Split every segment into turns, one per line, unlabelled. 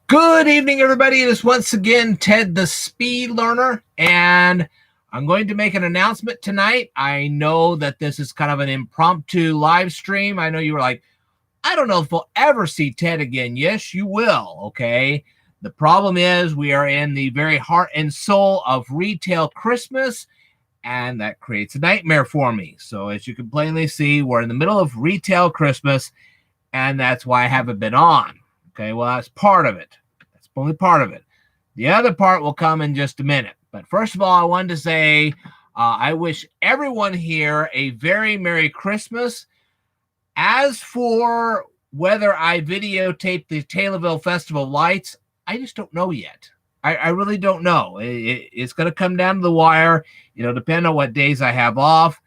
Good evening, everybody. It is once again Ted the Speed Learner, and I'm going to make an announcement tonight. I know that this is kind of an impromptu live stream. I know you were like, I don't know if we'll ever see Ted again. Yes, you will, okay? The problem is we are in the very heart and soul of retail Christmas, and that creates a nightmare for me. So as you can plainly see, we're in the middle of retail Christmas, and that's why I haven't been on. Okay, well, that's part of it. That's only part of it. The other part will come in just a minute. But first of all, I wanted to say I wish everyone here a very Merry Christmas. As for whether I videotape the Taylorville Festival Lights, I just don't know yet. I really don't know. It's going to come down to the wire. Depending on what days I have off.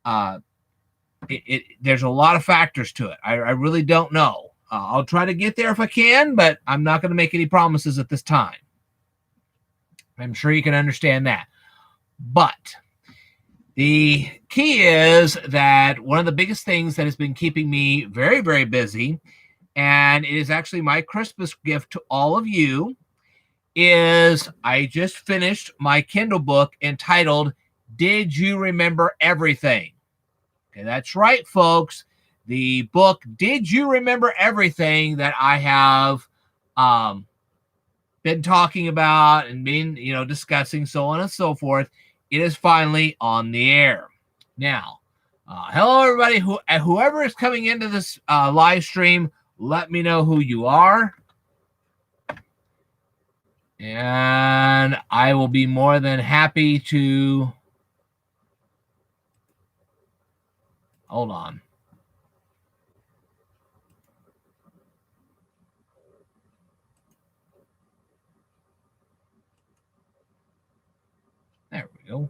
There's a lot of factors to it. I really don't know. I'll try to get there if I can, but I'm not going to make any promises at this time. I'm sure you can understand that. But the key is that one of the biggest things that has been keeping me very, very busy, and it is actually my Christmas gift to all of you, is I just finished my Kindle book entitled, Did You Remember Everything? Okay, that's right, folks. The book, Did You Remember Everything, that I have been talking about and been, discussing, so on and so forth, it is finally on the air. Now, hello, everybody. Whoever is coming into this live stream, let me know who you are. And I will be more than happy to... Hold on. There we go.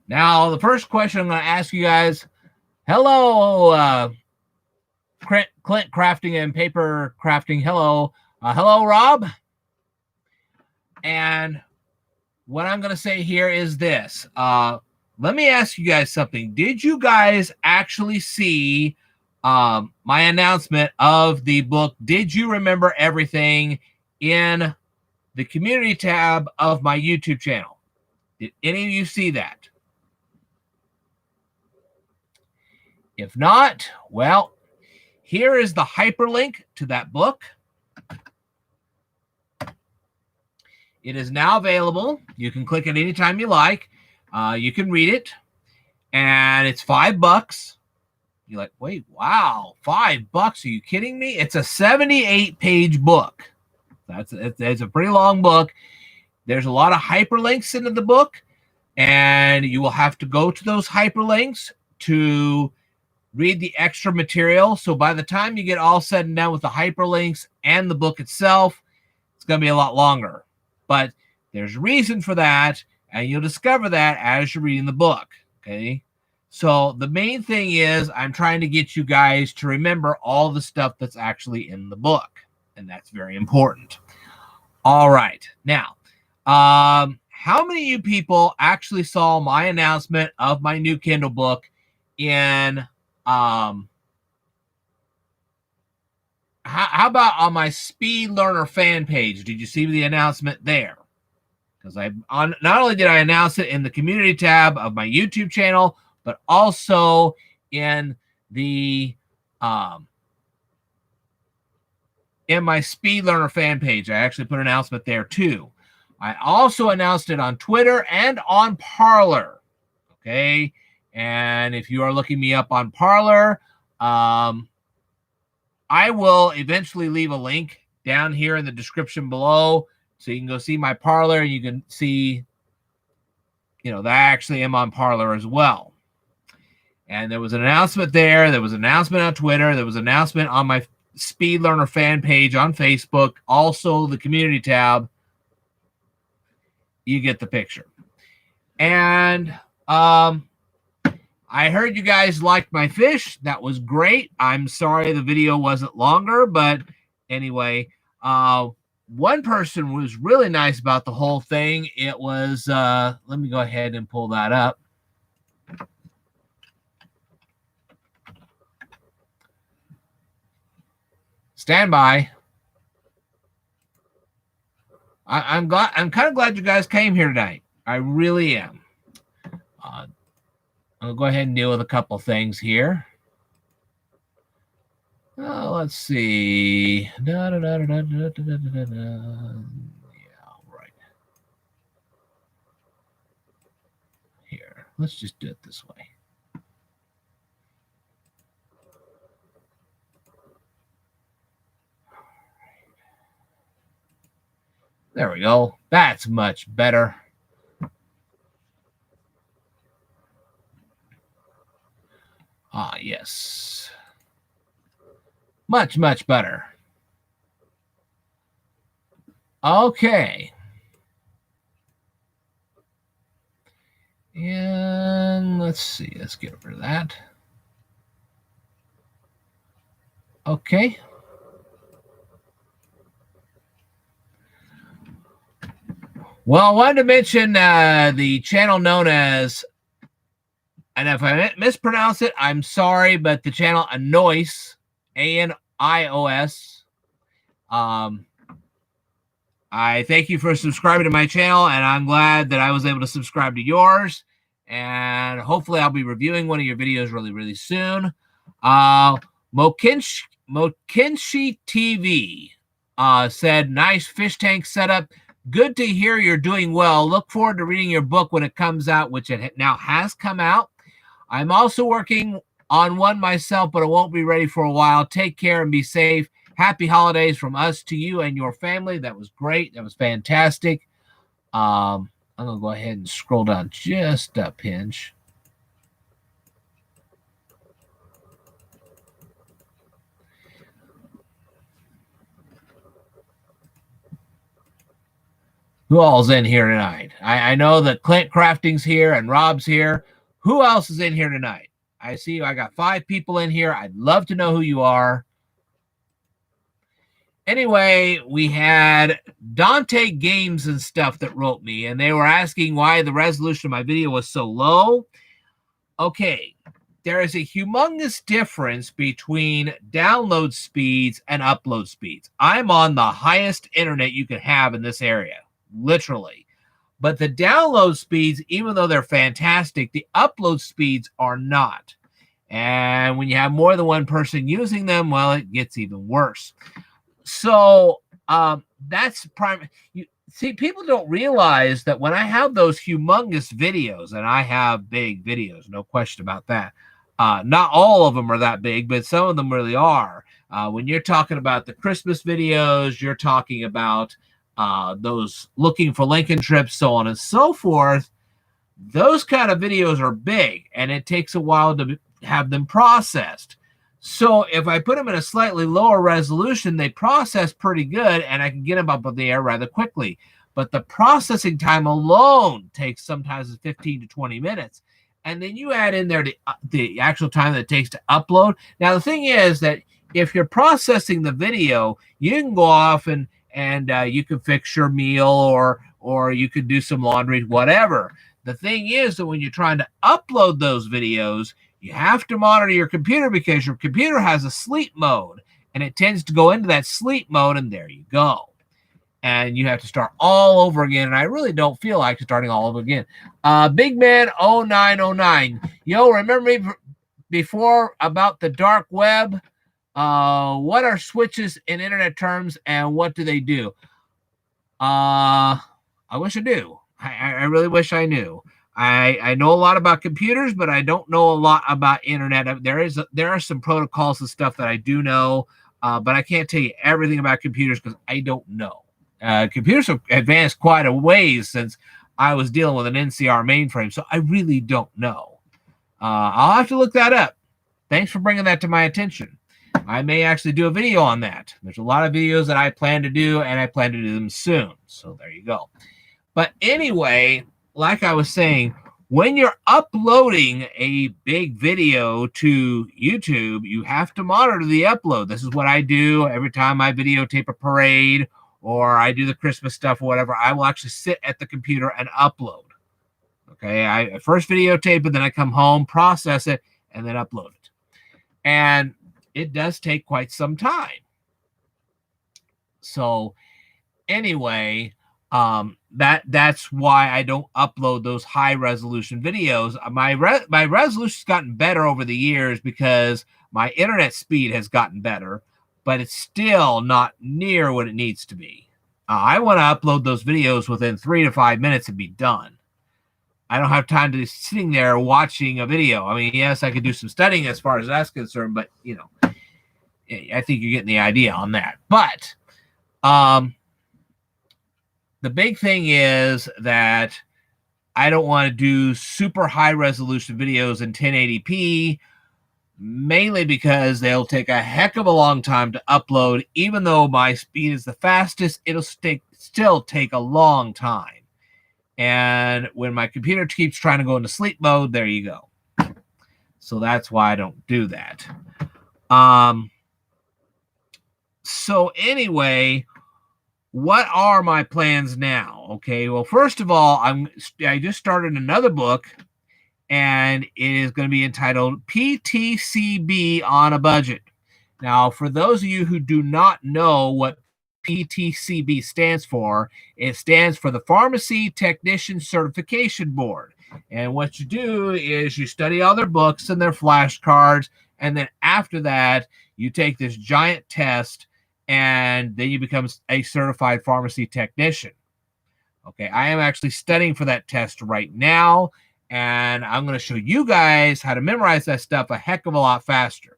Now, the first question I'm going to ask you guys, hello, Clint Crafting and Paper Crafting. Hello. Hello, Rob. And what I'm going to say here is this. Let me ask you guys something. Did you guys actually see my announcement of the book, Did You Remember Everything, in the community tab of my YouTube channel? Did any of you see that? If not, well, here is the hyperlink to that book. It is now available. You can click it anytime you like. You can read it, and it's $5. You're like, wait, wow, $5? Are you kidding me? It's a 78-page book. It's a pretty long book. There's a lot of hyperlinks into the book, and you will have to go to those hyperlinks to read the extra material. So by the time you get all said and done with the hyperlinks and the book itself, it's going to be a lot longer. But there's a reason for that, and you'll discover that as you're reading the book, okay? So the main thing is I'm trying to get you guys to remember all the stuff that's actually in the book, and that's very important. All right. Now, how many of you people actually saw my announcement of my new Kindle book in how about on my Speed Learner fan page? Did you see the announcement there? Because not only did I announce it in the community tab of my YouTube channel, but also in the in my Speed Learner fan page. I actually put an announcement there too. I also announced it on Twitter and on Parler. Okay, and if you are looking me up on Parler, I will eventually leave a link down here in the description below, so you can go see my Parler, and you can see, that I actually am on Parler as well. And there was an announcement there. There was an announcement on Twitter. There was an announcement on my Speed Learner fan page on Facebook. Also, the community tab. You get the picture. And I heard you guys liked my fish. That was great. I'm sorry the video wasn't longer, but anyway, one person was really nice about the whole thing. It was, let me go ahead and pull that up. Stand by. I'm kind of glad you guys came here tonight. I really am. I'll go ahead and deal with a couple things here. Let's see. Yeah, right. Here, let's just do it this way. There we go. That's much better. Yes. Much, much better. Okay. And let's see. Let's get rid of that. Okay. Well, I wanted to mention the channel known as, and if I mispronounce it, I'm sorry, but the channel Anois, A-N-I-O-S. I thank you for subscribing to my channel, and I'm glad that I was able to subscribe to yours. And hopefully I'll be reviewing one of your videos really, really soon. Mokinshi TV said, nice fish tank setup. Good to hear you're doing well. Look forward to reading your book when it comes out, which it now has come out. I'm also working on one myself, but it won't be ready for a while. Take care and be safe. Happy holidays from us to you and your family. That was great. That was fantastic. I'm going to go ahead and scroll down just a pinch. Who all's in here tonight? I know that Clint Crafting's here and Rob's here. Who else is in here tonight? I see I got 5 people in here. I'd love to know who you are. Anyway, we had Dante Games and stuff that wrote me, and they were asking why the resolution of my video was so low. Okay, there is a humongous difference between download speeds and upload speeds. I'm on the highest internet you can have in this area, literally. But the download speeds, even though they're fantastic, the upload speeds are not. And when you have more than one person using them, well, it gets even worse. So that's prime. You see, people don't realize that when I have those humongous videos, and I have big videos, no question about that. Not all of them are that big, but some of them really are. When you're talking about the Christmas videos, you're talking about those looking for Lincoln trips, so on and so forth. Those kind of videos are big, and it takes a while to have them processed. So if I put them in a slightly lower resolution, they process pretty good, and I can get them up in the air rather quickly. But the processing time alone takes sometimes 15 to 20 minutes. And then you add in there the actual time that it takes to upload. Now, the thing is that if you're processing the video, you can go off and you can fix your meal or you could do some laundry, whatever. The thing is that when you're trying to upload those videos, you have to monitor your computer because your computer has a sleep mode, and it tends to go into that sleep mode, and there you go. And you have to start all over again, and I really don't feel like starting all over again. Big Man 0909. Yo, remember me before about the dark web? What are switches in internet terms, and what do they do? I wish I knew. I really wish I knew. I know a lot about computers, but I don't know a lot about internet. There are some protocols and stuff that I do know, but I can't tell you everything about computers because I don't know. Computers have advanced quite a ways since I was dealing with an NCR mainframe, so I really don't know. I'll have to look that up. Thanks for bringing that to my attention. I may actually do a video on that. There's a lot of videos that I plan to do, and I plan to do them soon. So there you go. But anyway, like I was saying, when you're uploading a big video to YouTube, you have to monitor the upload. This is what I do every time I videotape a parade or I do the Christmas stuff or whatever. I will actually sit at the computer and upload. Okay, I first videotape it, then I come home, process it, and then upload it. And it does take quite some time. So anyway, that's why I don't upload those high resolution videos. My resolution's gotten better over the years because my internet speed has gotten better, but it's still not near what it needs to be. I want to upload those videos within 3 to 5 minutes and be done. I don't have time to be sitting there watching a video. I mean, yes, I could do some studying as far as that's concerned, but I think you're getting the idea on that. But the big thing is that I don't want to do super high resolution videos in 1080p, mainly because they'll take a heck of a long time to upload. Even though my speed is the fastest, it'll still take a long time. And when my computer keeps trying to go into sleep mode, there you go. So that's why I don't do that. So anyway, what are my plans now? Okay, well, first of all, I just started another book, and it is going to be entitled PTCB on a Budget. Now, for those of you who do not know what PTCB stands for, it stands for the Pharmacy Technician Certification Board. And what you do is you study all their books and their flashcards, and then after that, you take this giant test, and then you become a certified pharmacy technician. Okay, I am actually studying for that test right now, and I'm going to show you guys how to memorize that stuff a heck of a lot faster.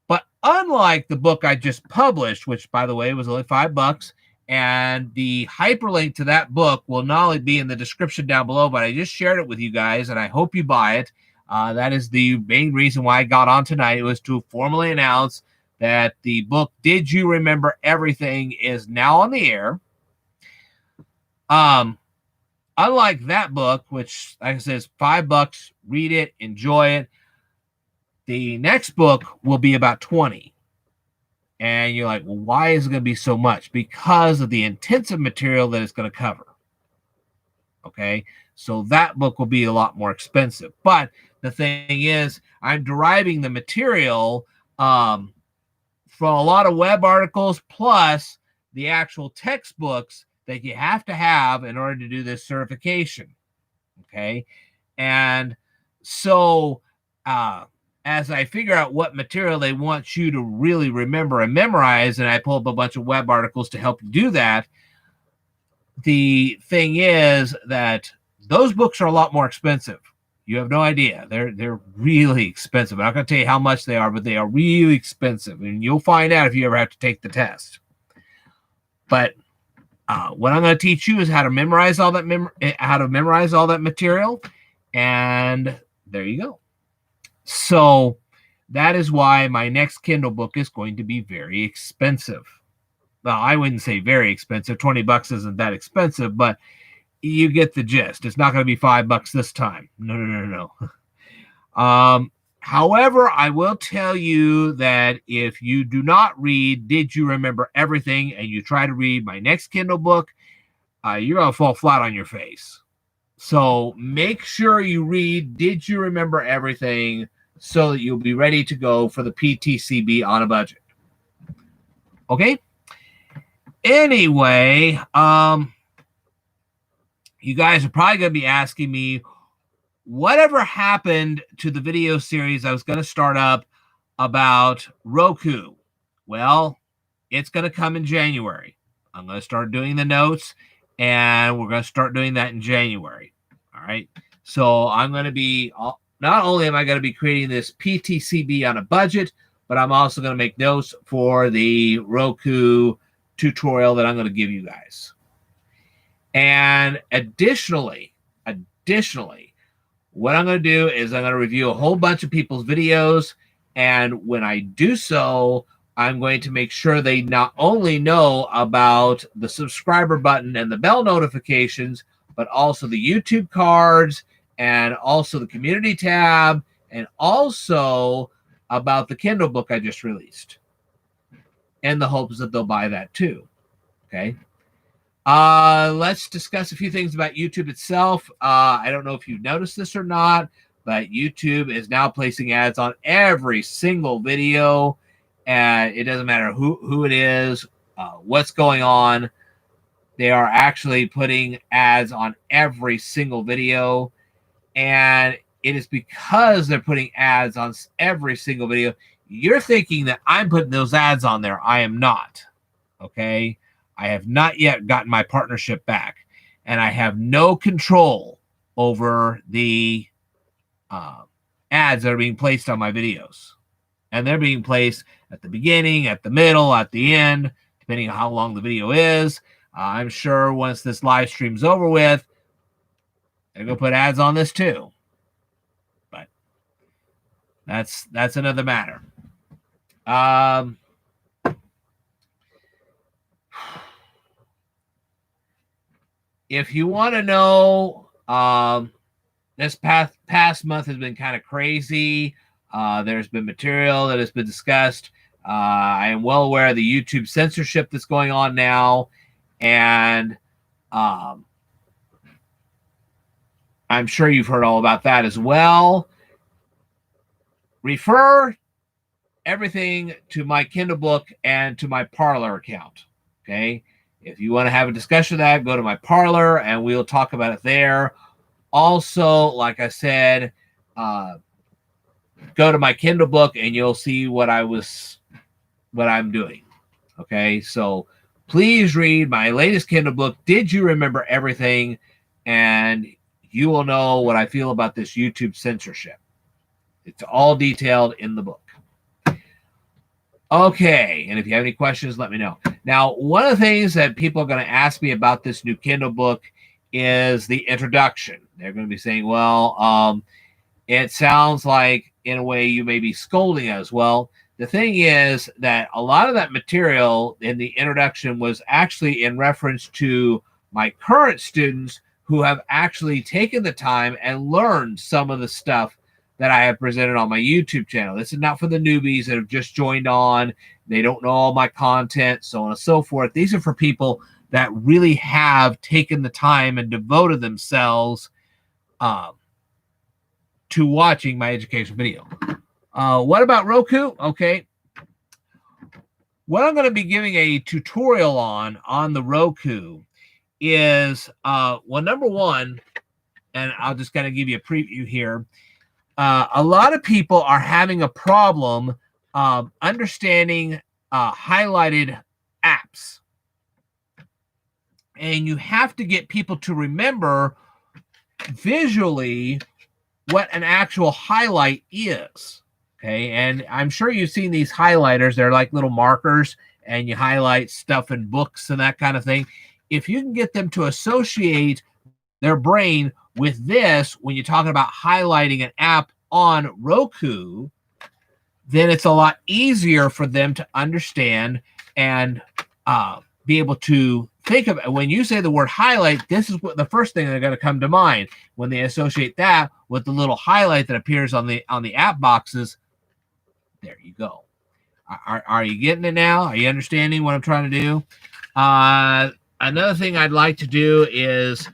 But unlike the book I just published, which, by the way, was only $5, and the hyperlink to that book will not only be in the description down below, but I just shared it with you guys, and I hope you buy it. That is the main reason why I got on tonight, was to formally announce that the book, Did You Remember Everything, is now on the air. Unlike that book, which, like I said, is $5, read it, enjoy it. The next book will be about 20. And you're like, well, why is it going to be so much? Because of the intensive material that it's going to cover. Okay, so that book will be a lot more expensive. But the thing is, I'm deriving the material from a lot of web articles, plus the actual textbooks that you have to have in order to do this certification. Okay, and so as I figure out what material they want you to really remember and memorize, and I pull up a bunch of web articles to help you do that, the thing is that those books are a lot more expensive. You have no idea. They're really expensive. I'm not going to tell you how much they are, but they are really expensive, and you'll find out if you ever have to take the test. But what I'm going to teach you is how to memorize all that material, and there you go. So that is why my next Kindle book is going to be very expensive. Well, I wouldn't say very expensive. $20 isn't that expensive, but you get the gist. It's not going to be $5 this time. No. However, I will tell you that if you do not read Did You Remember Everything, and you try to read my next Kindle book, you're going to fall flat on your face. So make sure you read Did You Remember Everything so that you'll be ready to go for the PTCB on a budget. Okay? Anyway, you guys are probably going to be asking me, whatever happened to the video series I was going to start up about Roku? Well, it's going to come in January. I'm going to start doing the notes, and we're going to start doing that in January. All right. So I'm going to be, not only am I going to be creating this PTCB on a budget, but I'm also going to make notes for the Roku tutorial that I'm going to give you guys. And additionally, what I'm going to do is I'm going to review a whole bunch of people's videos. And when I do so, I'm going to make sure they not only know about the subscriber button and the bell notifications, but also the YouTube cards, and also the community tab, and also about the Kindle book I just released, in the hopes that they'll buy that too. Okay. Let's discuss a few things about YouTube itself. I don't know if you've noticed this or not, but YouTube is now placing ads on every single video, and it doesn't matter who it is, what's going on. They are actually putting ads on every single video, and it is because they're putting ads on every single video. You're thinking that I'm putting those ads on there. I am not. Okay? I have not yet gotten my partnership back, and I have no control over the ads that are being placed on my videos. And they're being placed at the beginning, at the middle, at the end, depending on how long the video is. I'm sure once this live stream's over with, they're going to put ads on this too. But that's another matter. If you want to know, this past month has been kind of crazy. There's been material that has been discussed. I am well aware of the YouTube censorship that's going on now, and I'm sure you've heard all about that as well. Refer everything to my Kindle book and to my Parler account. Okay, if you want to have a discussion of that, go to my Parler and we'll talk about it there. Also, like I said, go to my Kindle book and you'll see what I'm doing. Okay, so please read my latest Kindle book, Did You Remember Everything? And you will know what I feel about this YouTube censorship. It's all detailed in the book. Okay, and if you have any questions, let me know. Now, one of the things that people are going to ask me about this new Kindle book is the introduction. They're going to be saying, well, it sounds like, in a way, you may be scolding us. Well, the thing is that a lot of that material in the introduction was actually in reference to my current students who have actually taken the time and learned some of the stuff that I have presented on my YouTube channel. This is not for the newbies that have just joined on. They don't know all my content, so on and so forth. These are for people that really have taken the time and devoted themselves to watching my educational video. What about Roku? Okay. What I'm going to be giving a tutorial on the Roku is, well, number one, and I'll just kind of give you a preview here. A lot of people are having a problem understanding highlighted apps. And you have to get people to remember visually what an actual highlight is. Okay, and I'm sure you've seen these highlighters. They're like little markers, and you highlight stuff in books and that kind of thing. If you can get them to associate their brain with this when you're talking about highlighting an app on Roku, then it's a lot easier for them to understand and be able to think of it. When you say the word highlight, this is what the first thing they're going to come to mind when they associate that with the little highlight that appears on the app boxes. There you go. Are you getting it now? Are you understanding what I'm trying to do? Another thing I'd like to do is,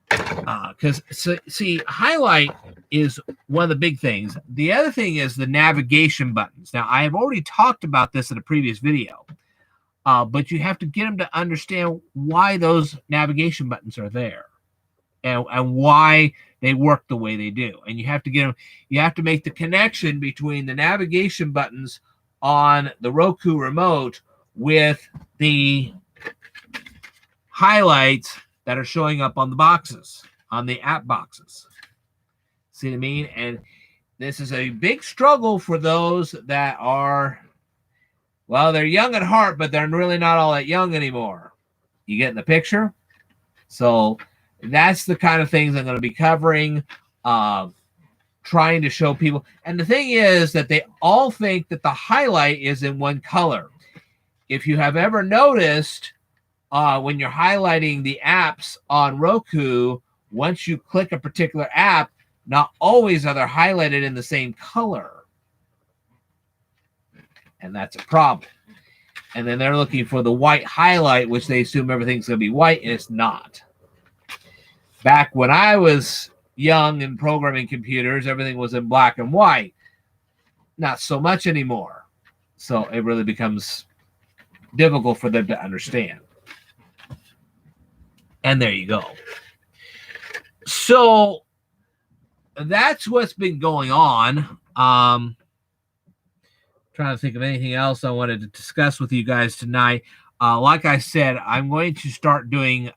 because see, highlight is one of the big things. The other thing is the navigation buttons. Now, I have already talked about this in a previous video, but you have to get them to understand why those navigation buttons are there and why they work the way they do. And you have to get them, you have to make the connection between the navigation buttons on the Roku remote with the highlights that are showing up on the boxes, on the app boxes. See what I mean? And this is a big struggle for those that are, well, they're young at heart, but they're really not all that young anymore. You getting the picture? So that's the kind of things I'm going to be covering, trying to show people. And the thing is that they all think that the highlight is in one color. If you have ever noticed, when you're highlighting the apps on Roku, once you click a particular app, not always are they highlighted in the same color. And that's a problem. And then they're looking for the white highlight, which they assume everything's going to be white, and it's not. Back when I was young and programming computers, everything was in black and white. Not so much anymore. So it really becomes difficult for them to understand. And there you go. So that's what's been going on. Trying to think of anything else I wanted to discuss with you guys tonight. Like I said, I'm going to start doing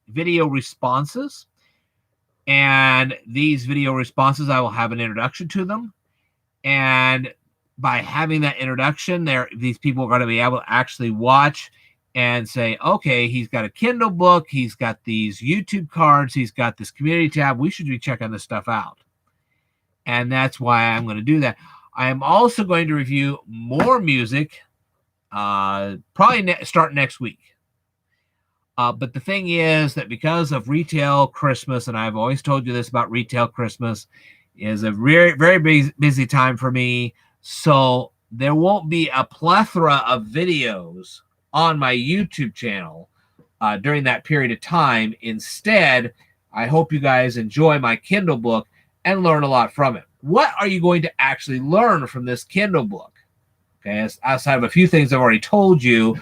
video responses. And these video responses, I will have an introduction to them. And by having that introduction, these people are going to be able to actually watch and say, okay, he's got a Kindle book, he's got these YouTube cards, he's got this community tab. We should be checking this stuff out. And that's why I'm going to do that. I am also going to review more music, probably start next week. But the thing is that because of retail Christmas, and I've always told you this about retail Christmas, is a very, very busy time for me. So there won't be a plethora of videos on my YouTube channel during that period of time. Instead, I hope you guys enjoy my Kindle book and learn a lot from it. What are you going to actually learn from this Kindle book? Okay, outside of a few things I've already told you.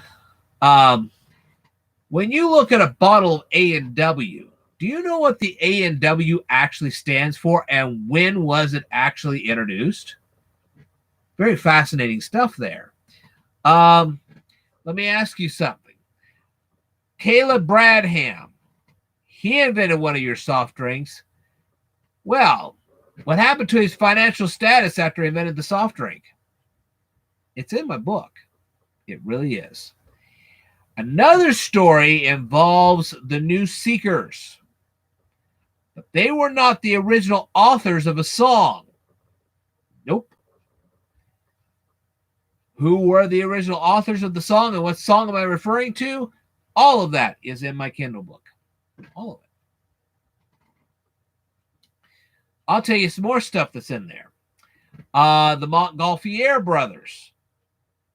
When you look at a bottle of A&W, do you know what the A&W actually stands for and when was it actually introduced? Very fascinating stuff there. Let me ask you something. Caleb Bradham, he invented one of your soft drinks. Well, what happened to his financial status after he invented the soft drink? It's in my book. It really is. Another story involves the New Seekers. But they were not the original authors of a song. Nope. Who were the original authors of the song and what song am I referring to? All of that is in my Kindle book. All of it. I'll tell you some more stuff that's in there. The Montgolfier Brothers.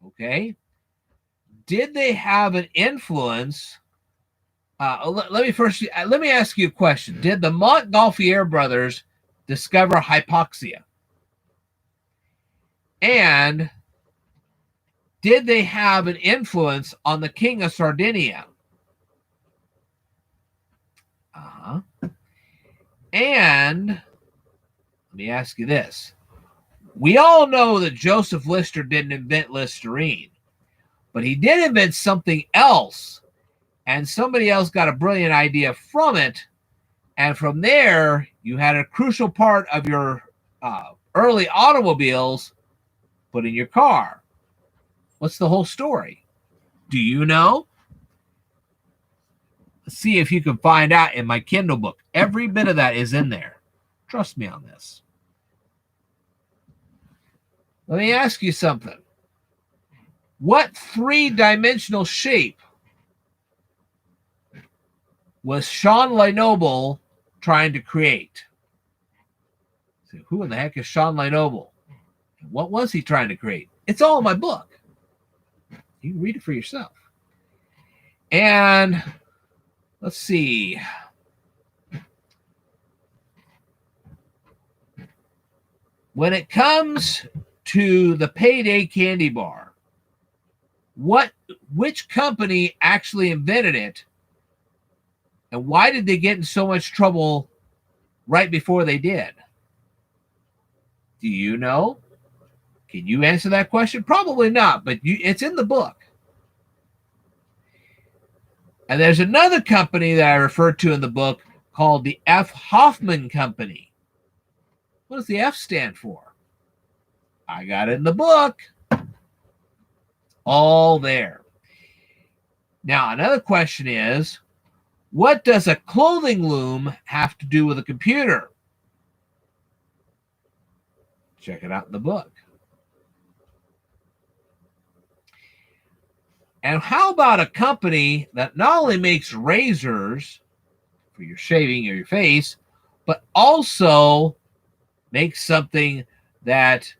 Okay. Did they have an influence? Let me ask you a question. Did the Montgolfier brothers discover hypoxia? And did they have an influence on the king of Sardinia? And let me ask you this. We all know that Joseph Lister didn't invent Listerine, but he did invent something else. And somebody else got a brilliant idea from it. And from there, you had a crucial part of your early automobiles put in your car. What's the whole story? Do you know? Let's see if you can find out in my Kindle book. Every bit of that is in there. Trust me on this. Let me ask you something. What three-dimensional shape was Sean Lenoble trying to create? So who in the heck is Sean Lenoble? What was he trying to create? It's all in my book. You can read it for yourself. And let's see. When it comes to the Payday candy bar, which company actually invented it? And why did they get in so much trouble right before they did? Do you know? Can you answer that question? Probably not, but it's in the book. And there's another company that I referred to in the book called the F. Hoffman Company. What does the F stand for? I got it in the book. All there. Now, another question is, what does a clothing loom have to do with a computer? Check it out in the book. And how about a company that not only makes razors for your shaving or your face, but also makes something that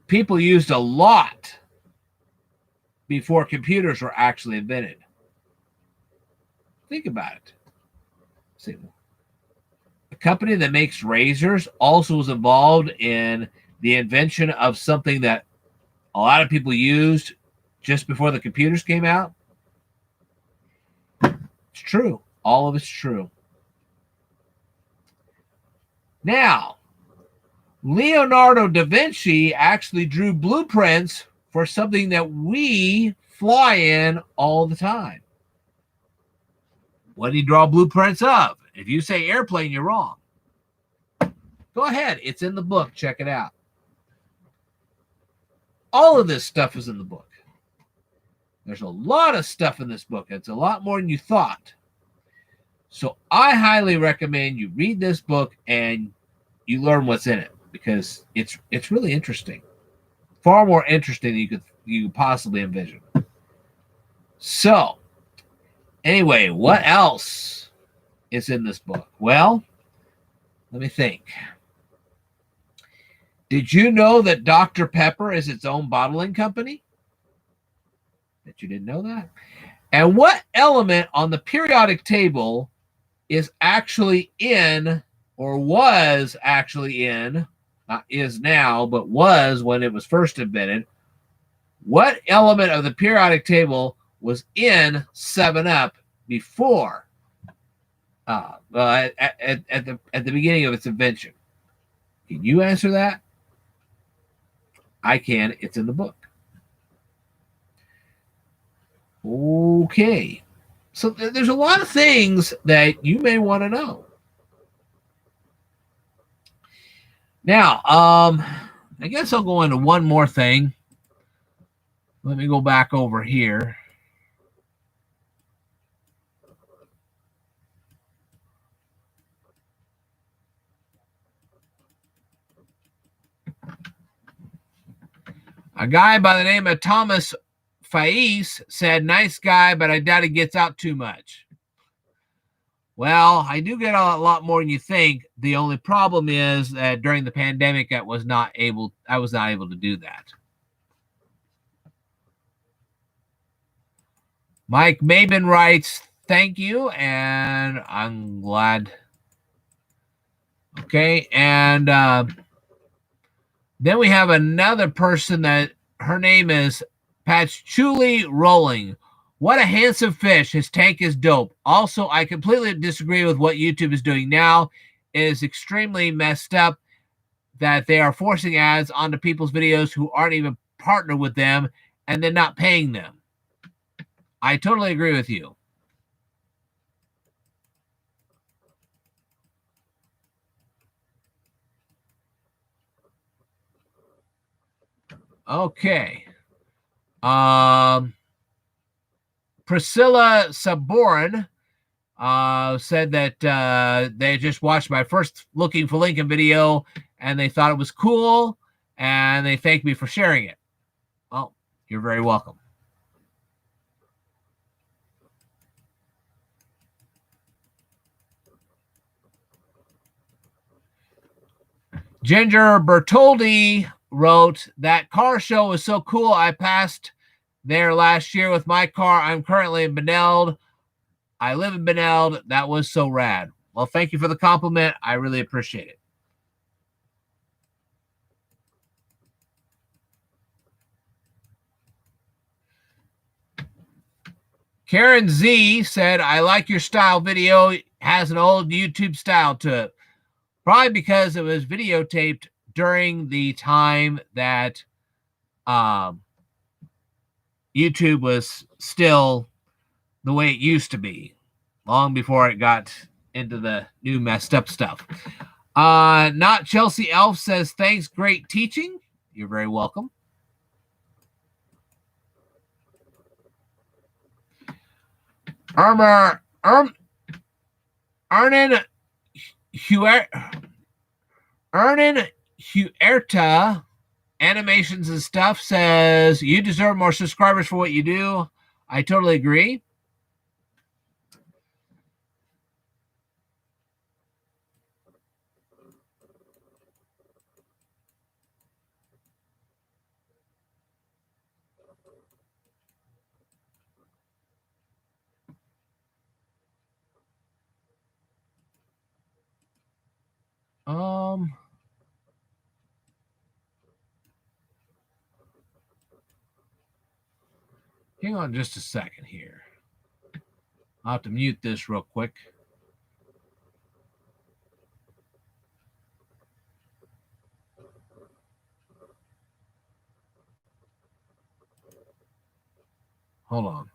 people used a lot before computers were actually invented? Think about it. See, a company that makes razors also was involved in the invention of something that a lot of people used just before the computers came out. It's true. All of it's true. Now, Leonardo Da Vinci actually drew blueprints for something that we fly in all the time. What did he draw blueprints of? If you say airplane, you're wrong. Go ahead. It's in the book. Check it out. All of this stuff is in the book. There's a lot of stuff in this book. It's a lot more than you thought. So I highly recommend you read this book and you learn what's in it, because it's really interesting. Far more interesting than you could possibly envision. So, anyway, what else is in this book? Well, let me think. Did you know that Dr. Pepper is its own bottling company? Bet you didn't know that. And what element on the periodic table is actually in, or was actually in, not is now, but was when it was first invented? What element of the periodic table was in 7-Up before, at the beginning of its invention? Can you answer that? I can. It's in the book. Okay. So there's a lot of things that you may want to know. Now, I guess I'll go into one more thing. Let me go back over here. A guy by the name of Thomas Faiz said, "Nice guy, but I doubt he gets out too much." Well, I do get a lot more than you think. The only problem is that during the pandemic, I was not able to do that. Mike Mabin writes, "Thank you," and I'm glad. Okay, and then we have another person that her name is Patchouli Rolling. "What a handsome fish. His tank is dope. Also, I completely disagree with what YouTube is doing now. It is extremely messed up that they are forcing ads onto people's videos who aren't even partnered with them and then not paying them." I totally agree with you. Okay. Priscilla Saborin said that they just watched my first Looking for Lincoln video and they thought it was cool and they thanked me for sharing it. Well, you're very welcome. Ginger Bertoldi wrote, "That car show was so cool. I passed there last year with my car. I'm currently in Beneld. I live in Beneld. That was so rad." Well, thank you for the compliment. I really appreciate it. Karen Z said, "I like your style video. It has an old YouTube style to it. Probably because it was videotaped during the time that YouTube was still the way it used to be, long before it got into the new messed up stuff." Not Chelsea Elf says, "Thanks, great teaching." You're very welcome. Ernan Huerta Animations and Stuff says, "You deserve more subscribers for what you do." I totally agree. Hang on just a second here. I'll have to mute this real quick. Hold on.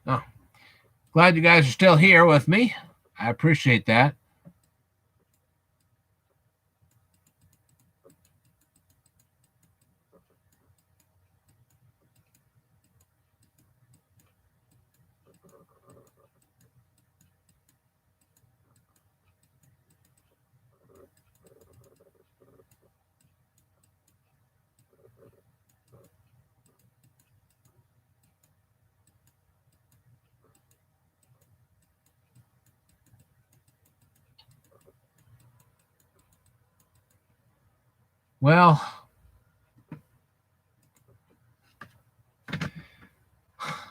Oh, glad you guys are still here with me. I appreciate that. Well,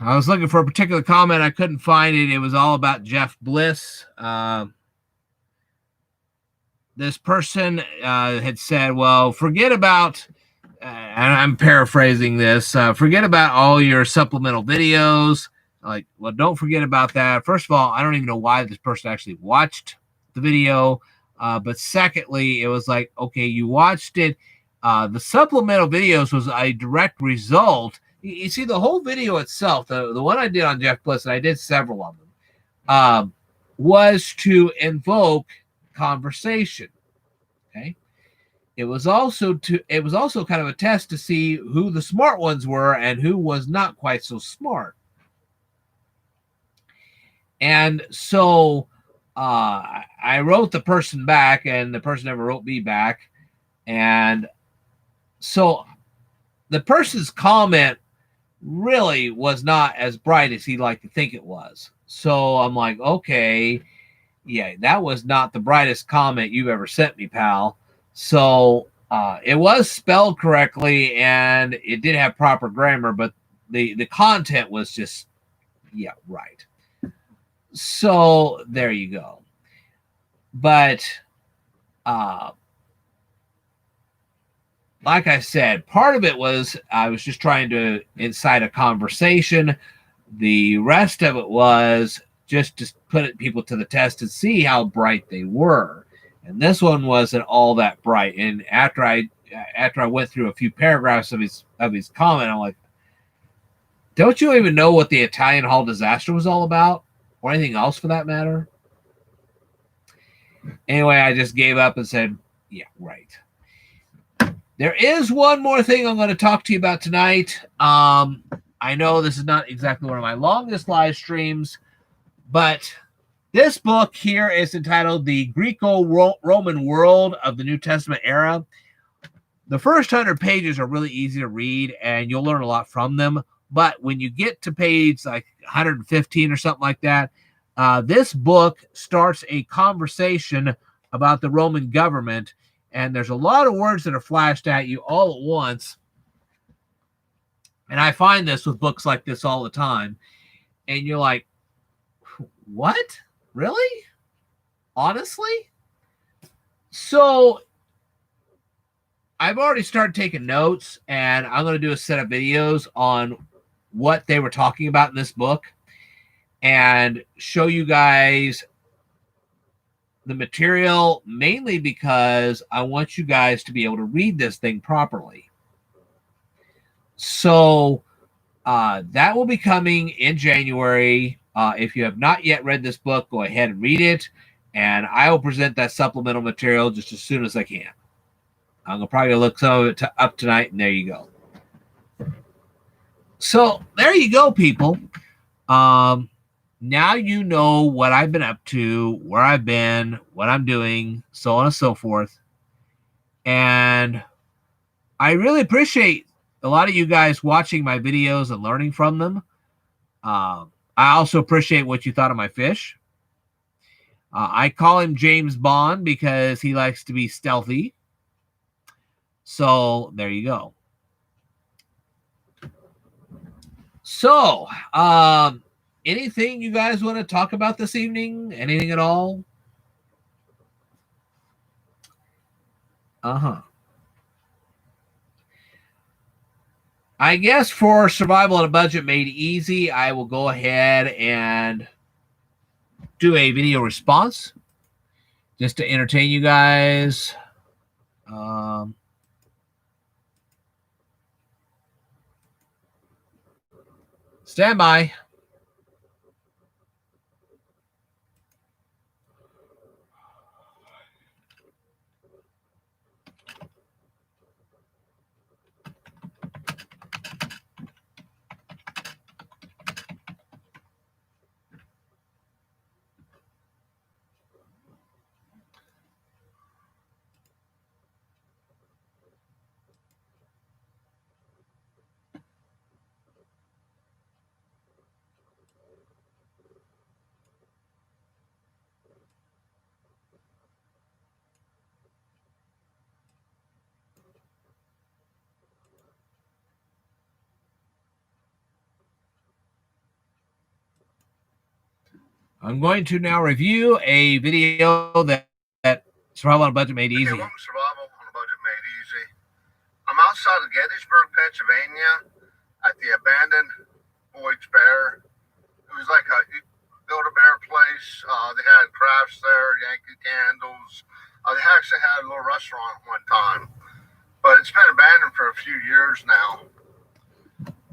I was looking for a particular comment. I couldn't find it. It was all about Jeff Bliss. This person had said, well, forget about, and I'm paraphrasing this, forget about all your supplemental videos. Like, well, don't forget about that. First of all, I don't even know why this person actually watched the video. But secondly, it was like, okay, you watched it. The supplemental videos was a direct result. You see, the whole video itself, the one I did on Jeff Bliss, and I did several of them, was to invoke conversation. Okay. It was also kind of a test to see who the smart ones were and who was not quite so smart. And so I wrote the person back, and the person never wrote me back. And so the person's comment really was not as bright as he'd like to think it was. So I'm like, okay, yeah, that was not the brightest comment you've ever sent me, pal. So it was spelled correctly, and it did have proper grammar, but the content was just, yeah, right. So there you go. But like I said, part of it was I was just trying to incite a conversation. The rest of it was just to put people to the test and see how bright they were. And this one wasn't all that bright. And after I went through a few paragraphs of his comment, I'm like, don't you even know what the Italian Hall disaster was all about, or anything else for that matter? Anyway, I just gave up and said, yeah, right. There is one more thing I'm going to talk to you about tonight. I know this is not exactly one of my longest live streams, but this book here is entitled The Greco-Roman World of the New Testament Era. The first 100 pages are really easy to read, and you'll learn a lot from them. But when you get to page like 115 or something like that, this book starts a conversation about the Roman government. And there's a lot of words that are flashed at you all at once. And I find this with books like this all the time. And you're like, what? Really? Honestly? So I've already started taking notes, and I'm going to do a set of videos on what they were talking about in this book and show you guys the material, mainly because I want you guys to be able to read this thing properly. So that will be coming in January. If you have not yet read this book, go ahead and read it, and I will present that supplemental material just as soon as I can. I'm going to probably look some of it up tonight, and there you go. So there you go, people. Now you know what I've been up to, where I've been, what I'm doing, so on and so forth. And I really appreciate a lot of you guys watching my videos and learning from them. I also appreciate what you thought of my fish. I call him James Bond because he likes to be stealthy. So there you go. So, anything you guys want to talk about this evening? Anything at all? I guess for survival on a budget made easy, I will go ahead and do a video response just to entertain you guys. Stand by. I'm going to now review a video that Survival on a Budget Made Easy.
Okay, welcome to Survival on a Budget Made Easy. I'm outside of Gettysburg, Pennsylvania, at the abandoned Boyd's Bear. It was like a Build-A-Bear place. They had crafts there, Yankee candles. They actually had a little restaurant one time, but it's been abandoned for a few years now.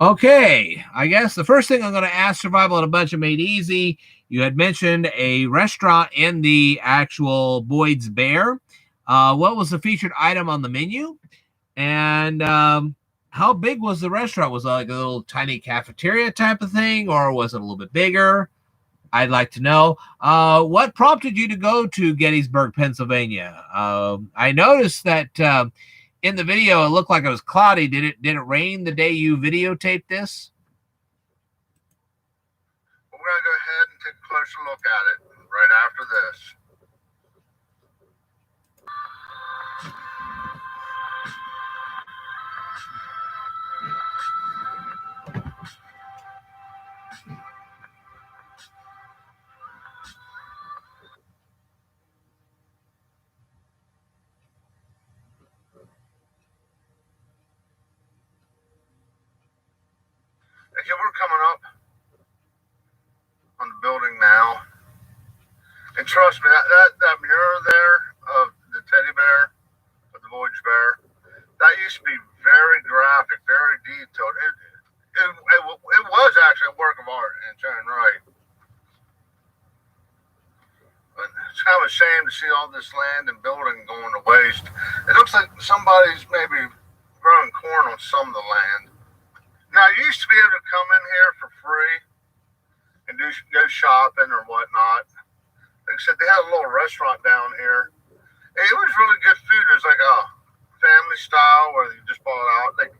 Okay, I guess the first thing I'm going to ask Survival on a Budget Made Easy, you had mentioned a restaurant in the actual Boyd's Bear. What was the featured item on the menu? And how big was the restaurant? Was it like a little tiny cafeteria type of thing, or was it a little bit bigger? I'd like to know. What prompted you to go to Gettysburg, Pennsylvania? I noticed that in the video, it looked like it was cloudy. Did it rain the day you videotaped this?
We're going to go ahead and take a closer look at it right after this. Okay, we're coming up on the building now, and trust me, that mirror there of the teddy bear, of the Boyd's Bear, that used to be very graphic, very detailed. It was actually a work of art in its own right. But it's kind of a shame to see all this land and building going to waste. It looks like somebody's maybe growing corn on some of the land. Now, you used to be able to come in here for free and go shopping or whatnot. Like I said, they had a little restaurant down here. And it was really good food. It was like a family style where you just bought out. Like,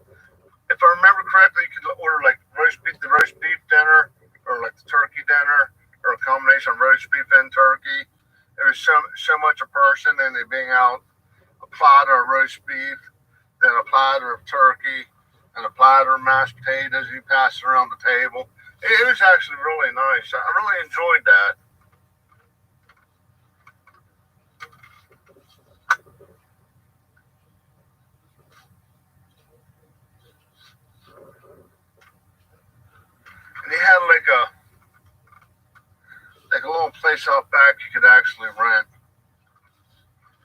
if I remember correctly, you could order like the roast beef dinner, or like the turkey dinner, or a combination of roast beef and turkey. It was so much a person, and they bring out a platter of roast beef, then a platter of turkey, and a platter of mashed potatoes. You pass it around the table. It was actually really nice. I really enjoyed that. And they had like a little place out back you could actually rent.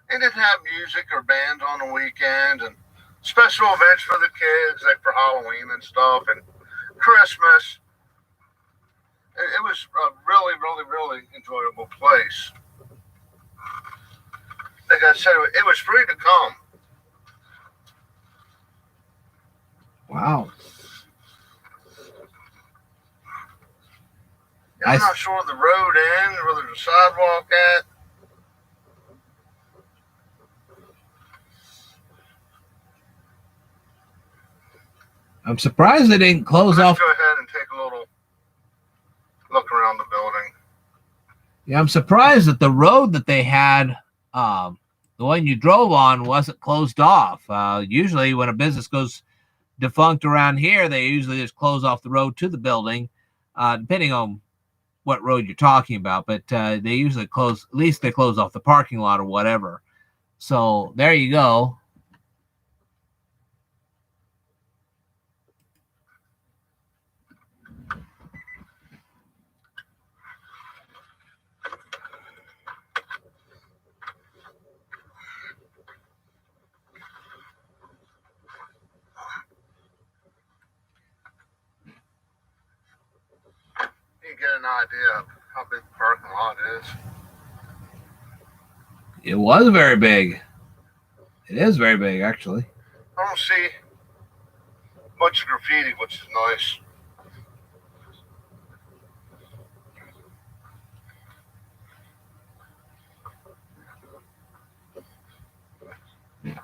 They didn't have music or bands on the weekend, and special events for the kids, like for Halloween and stuff, and Christmas. It was a really, really, really enjoyable place. Like I said, it was free to come.
Wow.
I'm not sure where the road ends, where there's a sidewalk at.
I'm surprised they didn't close off.
Let's go ahead and take a little look around the building.
Yeah, I'm surprised that the road that they had, the one you drove on, wasn't closed off. Usually when a business goes defunct around here, they usually just close off the road to the building, depending on what road you're talking about. But they usually close, at least they close off the parking lot or whatever. So there you go.
You get an idea of how big the parking lot is.
It was very big. It is very big, actually.
I don't see much graffiti, which is nice. Yeah,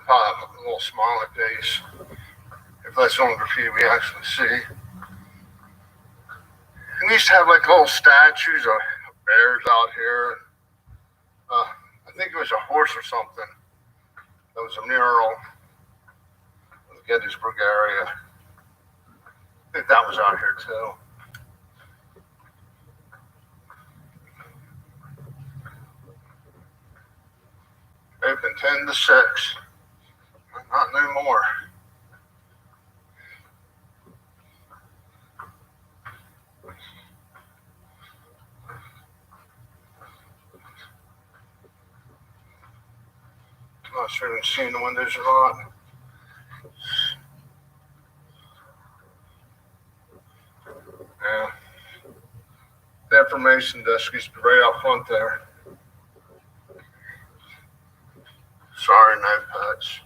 a little smiley face. If that's the only graffiti we actually see. And they used to have like little statues of bears out here. I think it was a horse or something. That was a mural in the Gettysburg area. I think that was out here too. Open 10 to 6. Not no more. I'm not sure if you can see in the windows or not. Yeah. The information desk used to be right out front there. Sorry, notepads.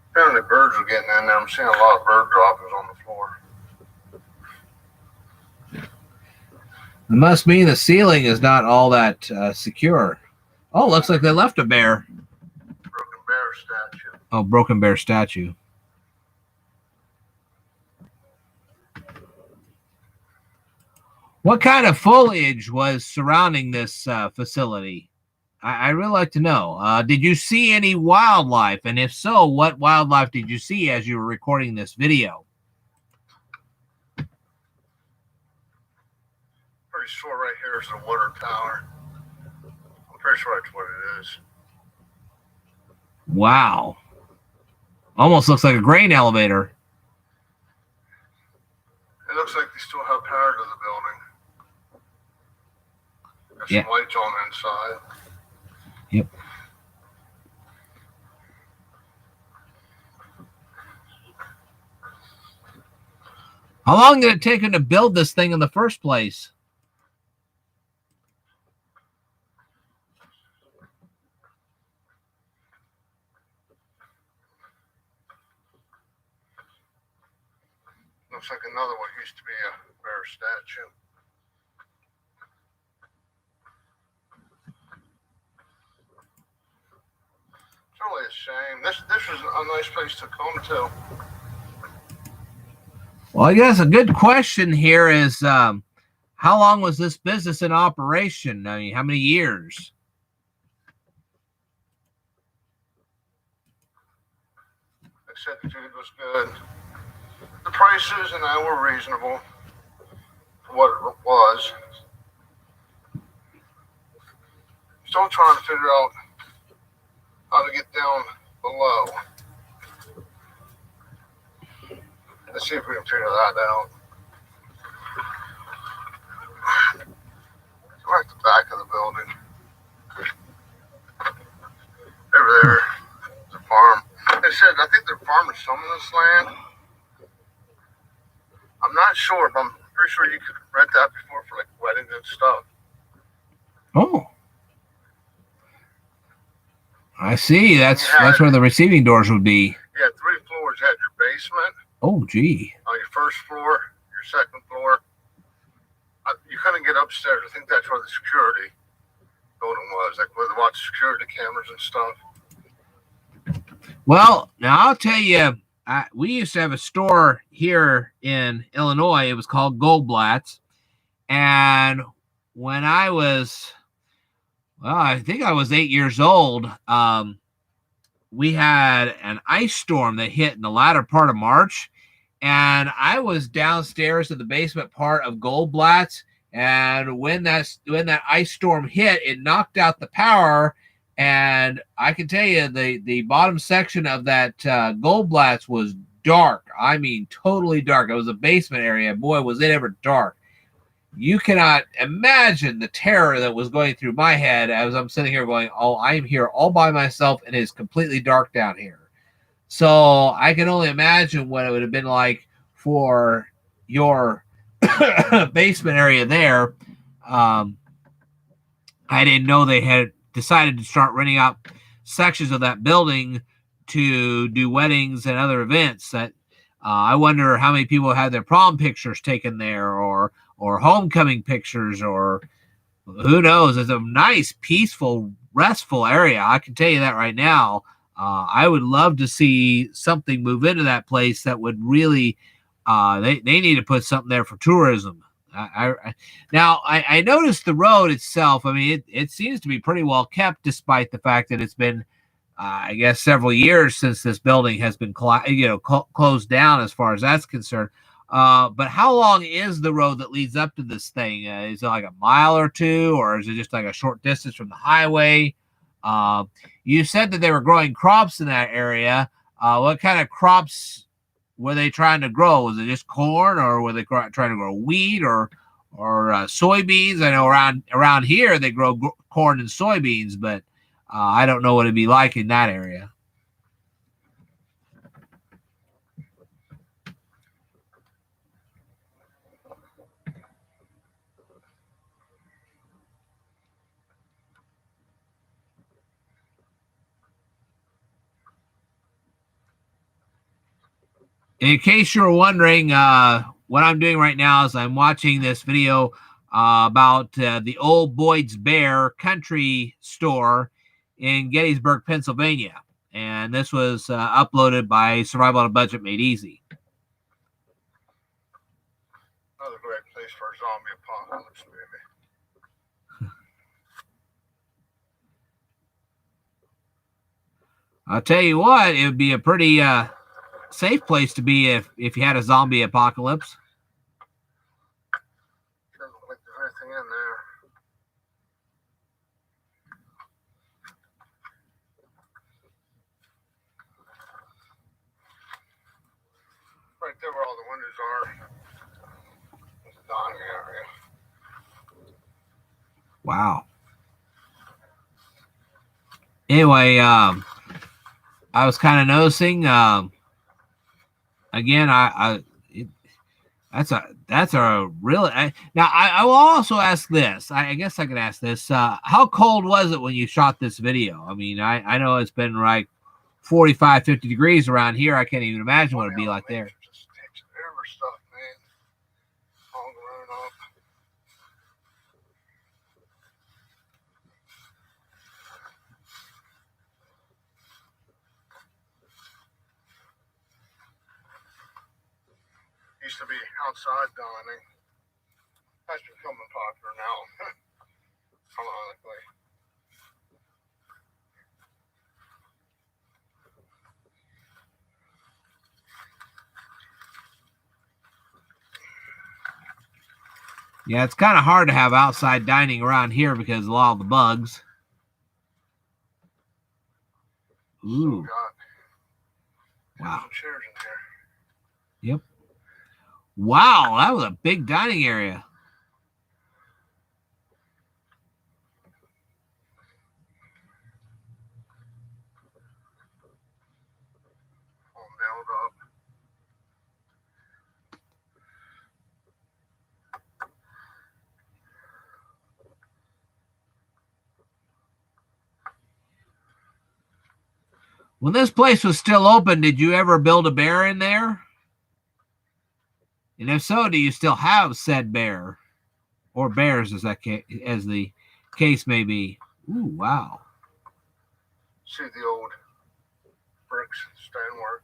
Apparently birds are getting in there. I'm seeing a lot of bird droppings on the floor.
It must mean the ceiling is not all that secure. Oh, looks like they left a bear.
Broken bear statue.
Oh, broken bear statue. What kind of foliage was surrounding this facility? I really like to know. Did you see any wildlife? And if so, what wildlife did you see as you were recording this video?
Pretty sure right here is the water tower. I'm pretty sure that's what it is.
Wow. Almost looks like a grain elevator.
It looks like they still have power to the building. There's
Yeah.
some lights on the inside.
Yep. How long did it take them to build this thing in the first place?
Looks like another one used to be a bear statue. It's really a shame. This was a nice place to come to.
Well, I guess a good question here is how long was this business in operation? I mean, how many years?
They said the food was good. The prices and they were reasonable for what it was. Still trying to figure out how to get down below. Let's see if we can figure that out. We're at the back of the building. Over there, the farm. They said, I think they're farming some of this land. I'm not sure, but I'm pretty sure you could rent that before for like weddings and stuff.
Oh. I see. That's where the receiving doors would be.
You had 3 floors. You had your basement.
Oh, gee.
On your first floor, your second floor. You couldn't get upstairs. I think that's where the security building was, like where they watch security cameras and stuff.
Well, now I'll tell you, we used to have a store here in Illinois. It was called Goldblatt's. And when I was, well, I think I was 8 years old, we had an ice storm that hit in the latter part of March. And I was downstairs in the basement part of Goldblatt's. And when that ice storm hit, it knocked out the power. And I can tell you, the bottom section of that Goldblatt's was dark. I mean, totally dark. It was a basement area. Boy, was it ever dark. You cannot imagine the terror that was going through my head as I'm sitting here going, oh, I am here all by myself and it is completely dark down here. So I can only imagine what it would have been like for your basement area there. I didn't know they had decided to start renting out sections of that building to do weddings and other events. That I wonder how many people had their prom pictures taken there, or homecoming pictures, or who knows. It's a nice, peaceful, restful area. I can tell you that right now. I would love to see something move into that place that would really, they need to put something there for tourism. Now I noticed the road itself. I mean, it seems to be pretty well kept, despite the fact that it's been, I guess, several years since this building has been, closed down as far as that's concerned. But how long is the road that leads up to this thing? Is it like a mile or two, or is it just like a short distance from the highway? You said that they were growing crops in that area. What kind of crops were they trying to grow? Was it just corn, or were they trying to grow wheat or soybeans? I know around here they grow corn and soybeans, but I don't know what it'd be like in that area. In case you're wondering, what I'm doing right now is I'm watching this video about the Old Boyd's Bear Country Store in Gettysburg, Pennsylvania. And this was uploaded by Survival on a Budget Made Easy.
Another great place for a zombie apocalypse movie.
I'll tell you what, it would be a pretty safe place to be if you had a zombie apocalypse.
Doesn't look like there's anything in there. Right there where all the windows are. There's a dining area.
Wow. Anyway, I was kind of noticing. Again, that's a really. Now I will also ask this. I guess I could ask this. How cold was it when you shot this video? I mean, I know it's been like 45, 50 degrees around here. I can't even imagine what it'd be like there.
Just takes over stuff, man. All grown up. Used to be outside dining. That's becoming popular now. Ironically.
Yeah, it's kind of hard to have outside dining around here because of a lot of the bugs. Ooh.
Wow. Some chairs in there.
Yep. Wow, that was a big dining area.
All nailed up.
When this place was still open, did you ever build a bear in there? And if so, do you still have said bear or bears, as the case may be? Ooh, wow.
See the old bricks, stonework.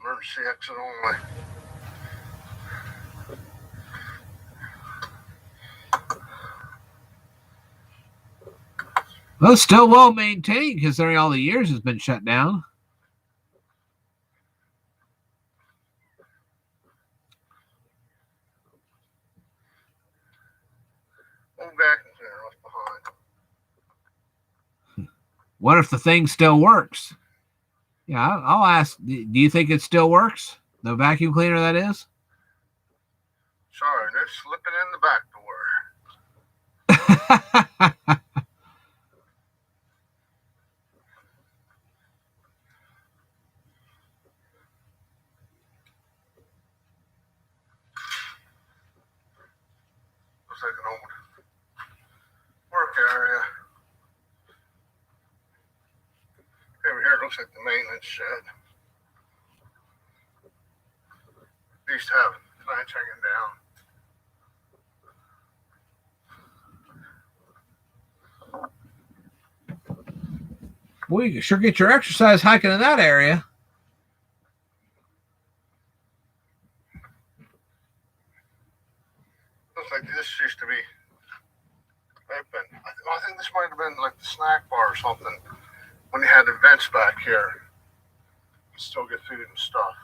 Emergency exit only.
Well, it's still well maintained considering all the years it's been shut down.
Old vacuum cleaner left behind.
What if the thing still works? Yeah, I'll ask. Do you think it still works? The vacuum cleaner, that is?
Sorry, they're slipping in the back door. Looks like an old work area. Over here, it looks like the maintenance shed. They used to have plants hanging down.
Well, you can sure get your exercise hiking in that area.
Looks like this used to be open. I think this might have been like the snack bar or something when you had events back here. You still get food and stuff.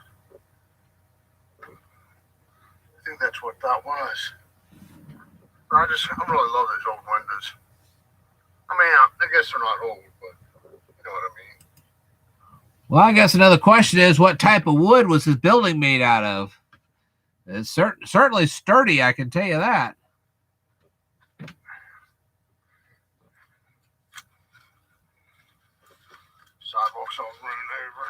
I think that's what that was. I really love those old windows. I mean, I guess they're not old, but you know what I mean.
Well, I guess another question is, what type of wood was this building made out of? It's certainly sturdy, I can tell you that.
Sidewalks all running over.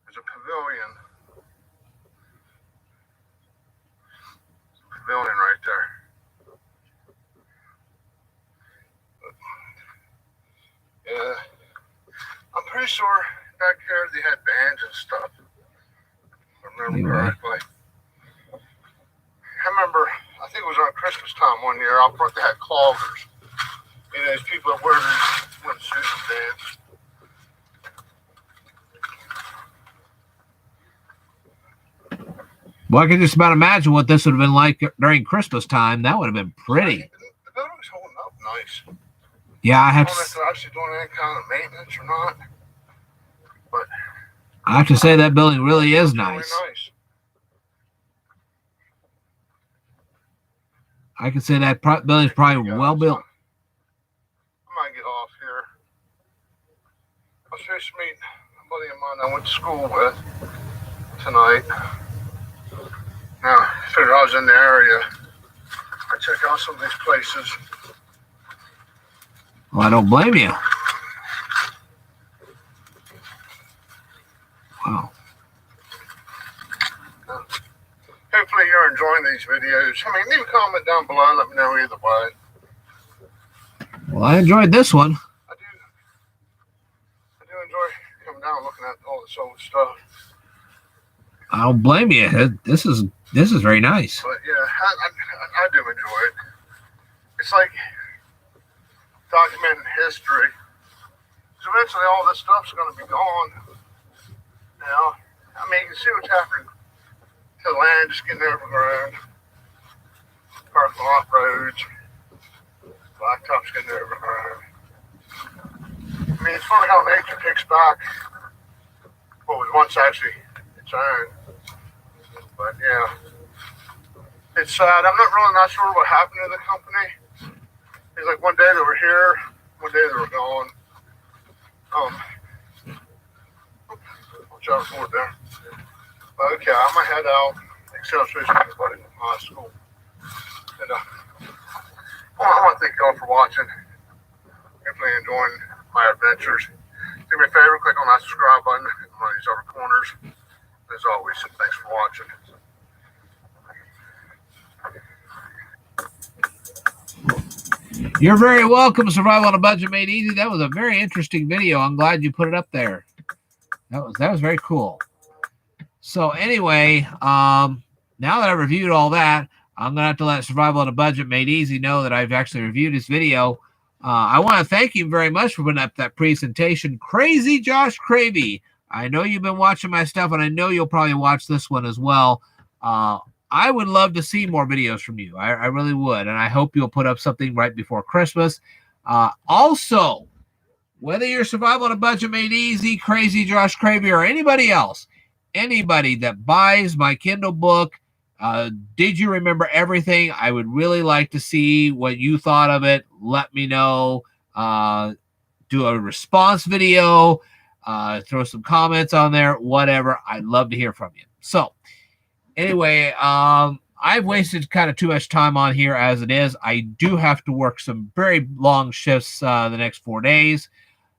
There's a pavilion. Pavilion right there. Yeah, I'm pretty sure back here they had bands and stuff. If I remember correctly. I think it was around Christmas time one year. I thought they had cloggers. You know, those people that wear suits and dance.
Well, I can just about imagine what this would have been like during Christmas time. That would have been pretty.
The building's holding up nice.
Yeah, I have
I don't know if they're actually doing any kind of maintenance or not. But
I have to say that building really is nice.
Really nice.
I can say that building's probably well built.
I might get off here. I was supposed to meet a buddy of mine I went to school with tonight. Now, I figured I was in the area. I check out some of these places.
Well, I don't blame you. Wow.
Hopefully you're enjoying these videos. I mean, leave a comment down below. Let me know either way.
Well, I enjoyed this one.
I do enjoy coming down and looking at all this old stuff.
I don't blame you. This is very nice.
But yeah, I do enjoy it. It's like documenting history. Because eventually all this stuff's going to be gone. Now, I mean, you can see what's happening to the land just getting overgrown. Parking lot roads. Blacktops getting overgrown. I mean, it's funny how nature takes back what was once actually its own. But yeah, it's sad. I'm not sure what happened to the company. It's like one day they were here, one day they were gone. Watch out for it there. But okay, I'm gonna head out. Except I'm supposed to meet everybody from high school. And I want to thank y'all for watching. Hopefully enjoying my adventures. Do me a favor, click on that subscribe button in one of these other corners. As always, thanks for watching.
You're very welcome, Survival on a Budget Made Easy. That was a very interesting video. I'm glad you put it up there. That was very cool. So anyway, now that I've reviewed all that, I'm going to have to let Survival on a Budget Made Easy know that I've actually reviewed his video. I want to thank you very much for putting up that presentation. Crazy Josh Cravey. I know you've been watching my stuff, and I know you'll probably watch this one as well. I would love to see more videos from you. I really would, and I hope you'll put up something right before Christmas. Also, whether you're Survival on a Budget Made Easy, Crazy Josh Cravey, or anybody else, anybody that buys my Kindle book, did you remember everything? I would really like to see what you thought of it. Let me know. Do a response video. Throw some comments on there. Whatever. I'd love to hear from you. So, anyway, I've wasted kind of too much time on here as it is. I do have to work some very long shifts the next 4 days.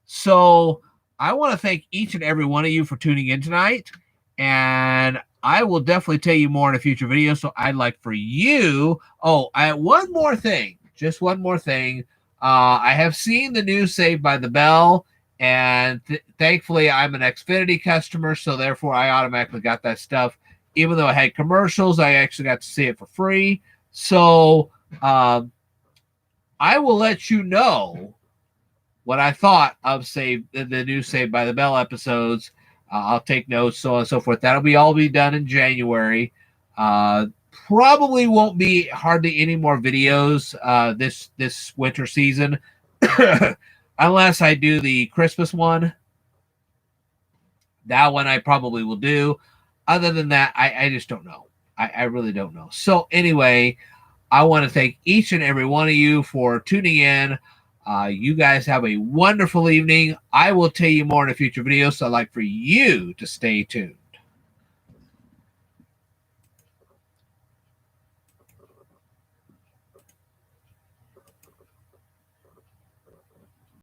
So, I want to thank each and every one of you for tuning in tonight. And I will definitely tell you more in a future video. So I'd like for you. Oh, one more thing. Just one more thing. I have seen the new Saved by the Bell. And thankfully, I'm an Xfinity customer. So therefore, I automatically got that stuff. Even though I had commercials, I actually got to see it for free. So I will let you know what I thought of the new Saved by the Bell episodes. I'll take notes, so on and so forth. That'll all be done in January. Probably won't be hardly any more videos this winter season, unless I do the Christmas one. That one I probably will do. Other than that, I just don't know. I really don't know. So anyway, I want to thank each and every one of you for tuning in. You guys have a wonderful evening. I will tell you more in a future video, so I'd like for you to stay tuned.